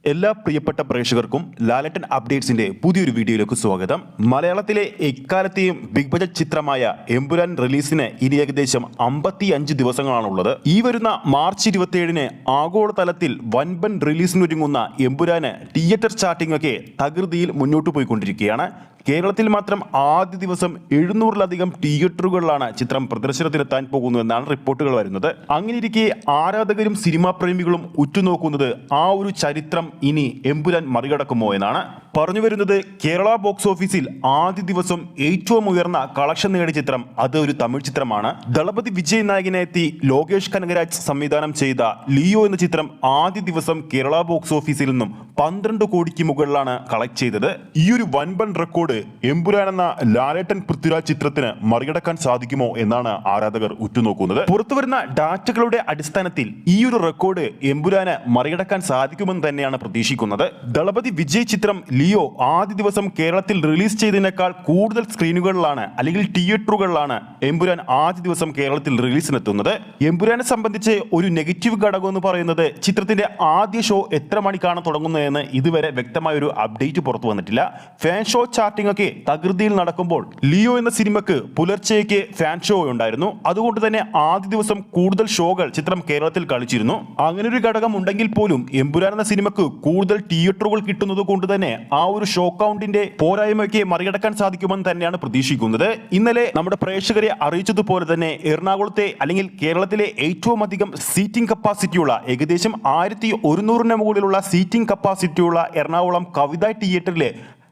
എല്ലാ പ്രിയപ്പെട്ട പ്രേക്ഷകർക്കും ലാലേട്ടൻ അപ്ഡേറ്റ്സിന്റെ പുതിയൊരു വീഡിയോയിലേക്ക് സ്വാഗതം. മലയാളത്തിലെ എക്കാലത്തെയും ബിഗ് ബജറ്റ് ചിത്രമായ എമ്പുരാൻ റിലീസിന് ഇനി ഏകദേശം 55 ദിവസങ്ങളാണുള്ളത്. ഈ വരുന്ന മാർച്ച് 27-ന് ആഗോളതലത്തിൽ വൻപൻ റിലീസിനൊരുങ്ങുന്ന എമ്പുരാന് തിയേറ്റർ ചാർട്ടിംഗ് ഒക്കെ തകൃതിയിൽ മുന്നോട്ട് പോയിക്കൊണ്ടിരിക്കുകയാണ്. കേരളത്തിൽ മാത്രം ആദ്യ ദിവസം 700-ലധികം തിയേറ്ററുകളിലാണ് ചിത്രം പ്രദർശനത്തിനെത്താൻ പോകുന്നതെന്നാണ് റിപ്പോർട്ടുകൾ വരുന്നത്. അങ്ങനെയിരിക്കെ ആരാധകരും സിനിമാ പ്രേമികളും ഉറ്റുനോക്കുന്നത് ആ ഒരു ചരിത്രം ഇനി എമ്പുരാൻ മറികടക്കുമോ എന്നാണ്. പറഞ്ഞു വരുന്നത് കേരള ബോക്സ് ഓഫീസിൽ ആദ്യ ദിവസം ഏറ്റവും ഉയർന്ന കളക്ഷൻ നേടിയ ചിത്രം അത് ഒരു തമിഴ് ചിത്രമാണ്. ദളപതി വിജയ് നായകനെത്തി ലോകേഷ് കനകരാജ് സംവിധാനം ചെയ്ത ലിയോ എന്ന ചിത്രം ആദ്യ ദിവസം കേരള ബോക്സ് ഓഫീസിൽ നിന്നും 12 കോടിക്ക് മുകളിലാണ് കളക്ട് ചെയ്തത്. ഈ ഒരു വൻപൻ റെക്കോർഡ് എമ്പുരാൻ എന്ന ലാലേട്ടൻ പൃഥ്വിരാജ് ചിത്രത്തിന് മറികടക്കാൻ സാധിക്കുമോ എന്നാണ് ആരാധകർ ഉറ്റുനോക്കുന്നത്. പുറത്തുവരുന്ന ഡാറ്റകളുടെ അടിസ്ഥാനത്തിൽ ഈ ഒരു റെക്കോർഡ് എമ്പുരാന് മറികടക്കാൻ സാധിക്കുമെന്ന് തന്നെയാണ് പ്രതീക്ഷിക്കുന്നത്. ദളപതി വിജയ് ചിത്രം ലിയോ ആദ്യ ദിവസം കേരളത്തിൽ റിലീസ് ചെയ്തതിനേക്കാൾ കൂടുതൽ സ്ക്രീനുകളിലാണ് അല്ലെങ്കിൽ തിയേറ്ററുകളിലാണ് എമ്പുരാൻ ആദ്യ ദിവസം കേരളത്തിൽ റിലീസിനെത്തുന്നത്. എമ്പുരാനെ സംബന്ധിച്ച് ഒരു നെഗറ്റീവ് ഘടകം എന്ന് പറയുന്നത് ചിത്രത്തിന്റെ ആദ്യ ഷോ എത്ര മണിക്കാണ് തുടങ്ങുന്നതെന്ന് ഇതുവരെ വ്യക്തമായ ഒരു അപ്ഡേറ്റ് പുറത്തു വന്നിട്ടില്ല. ഫാൻ ഷോ ചാർട്ടിംഗ് ഒക്കെ തകൃതിയിൽ നടക്കുമ്പോൾ ലിയോ എന്ന സിനിമയ്ക്ക് പുലർച്ചയ്ക്ക് ഫാൻ ഷോ ഉണ്ടായിരുന്നു. അതുകൊണ്ട് തന്നെ ആദ്യ ദിവസം കൂടുതൽ ഷോകൾ ചിത്രം കേരളത്തിൽ കളിച്ചിരുന്നു. അങ്ങനെ ഒരു ഘടകം ഉണ്ടെങ്കിൽ പോലും എമ്പുരാൻ എന്ന സിനിമയ്ക്ക് കൂടുതൽ തിയേറ്ററുകൾ കിട്ടുന്നത് കൊണ്ട് തന്നെ ആ ഒരു ഷോ കൗണ്ടിന്റെ പോരായ്മയ്ക്ക് മറികടക്കാൻ സാധിക്കുമെന്ന് തന്നെയാണ് പ്രതീക്ഷിക്കുന്നത്. ഇന്നലെ നമ്മുടെ പ്രേക്ഷകരെ അറിയിച്ചതുപോലെ തന്നെ എറണാകുളത്തെ അല്ലെങ്കിൽ കേരളത്തിലെ ഏറ്റവും അധികം സീറ്റിംഗ് കപ്പാസിറ്റിയുള്ള ഏകദേശം 1100-ന് മുകളിലുള്ള സീറ്റിംഗ് കപ്പാസിറ്റിയുള്ള എറണാകുളം കവിത തിയേറ്ററിലെ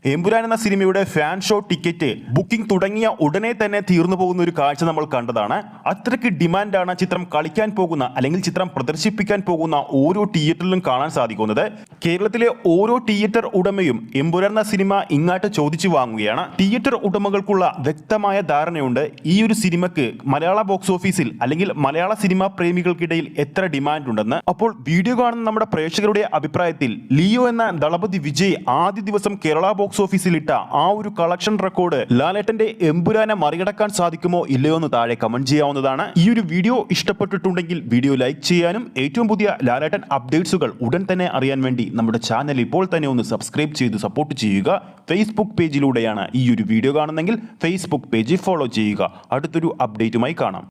എമ്പുരാൻ എന്ന സിനിമയുടെ ഫാൻ ഷോ ടിക്കറ്റ് ബുക്കിംഗ് തുടങ്ങിയ ഉടനെ തന്നെ തീർന്നു പോകുന്ന ഒരു കാഴ്ച നമ്മൾ കണ്ടതാണ്. അത്രയ്ക്ക് ഡിമാൻഡാണ് ചിത്രം കളിക്കാൻ പോകുന്ന അല്ലെങ്കിൽ ചിത്രം പ്രദർശിപ്പിക്കാൻ പോകുന്ന ഓരോ തിയേറ്ററിലും കാണാൻ സാധിക്കുന്നത്. കേരളത്തിലെ ഓരോ തിയേറ്റർ ഉടമയും എമ്പുരാൻ എന്ന സിനിമ ഇങ്ങോട്ട് ചോദിച്ചു വാങ്ങുകയാണ്. തിയേറ്റർ ഉടമകൾക്കുള്ള വ്യക്തമായ ധാരണയുണ്ട് ഈ ഒരു സിനിമയ്ക്ക് മലയാള ബോക്സ് ഓഫീസിൽ അല്ലെങ്കിൽ മലയാള സിനിമാ പ്രേമികൾക്കിടയിൽ എത്ര ഡിമാൻഡ് ഉണ്ടെന്ന്. അപ്പോൾ വീഡിയോ കാണുന്ന നമ്മുടെ പ്രേക്ഷകരുടെ അഭിപ്രായത്തിൽ ലിയോ എന്ന ദളപതി വിജയ് ആദ്യ ദിവസം കേരള ബോക്സ് ഓഫീസിൽ ഇട്ട ആ ഒരു കളക്ഷൻ റെക്കോർഡ് ലാലേട്ടന്റെ എമ്പുരാനെ മറികടക്കാൻ സാധിക്കുമോ ഇല്ലയോ എന്ന് താഴെ കമന്റ് ചെയ്യാവുന്നതാണ്. ഈ ഒരു വീഡിയോ ഇഷ്ടപ്പെട്ടിട്ടുണ്ടെങ്കിൽ വീഡിയോ ലൈക്ക് ചെയ്യാനും ഏറ്റവും പുതിയ ലാലേട്ടൻ അപ്ഡേറ്റ്സുകൾ ഉടൻ തന്നെ അറിയാൻ വേണ്ടി നമ്മുടെ ചാനൽ ഇപ്പോൾ തന്നെ ഒന്ന് സബ്സ്ക്രൈബ് ചെയ്ത് സപ്പോർട്ട് ചെയ്യുക. ഫേസ്ബുക്ക് പേജിലൂടെയാണ് ഈ ഒരു വീഡിയോ കാണുന്നെങ്കിൽ ഫേസ്ബുക്ക് പേജ് ഫോളോ ചെയ്യുക. അടുത്തൊരു അപ്ഡേറ്റുമായി കാണാം.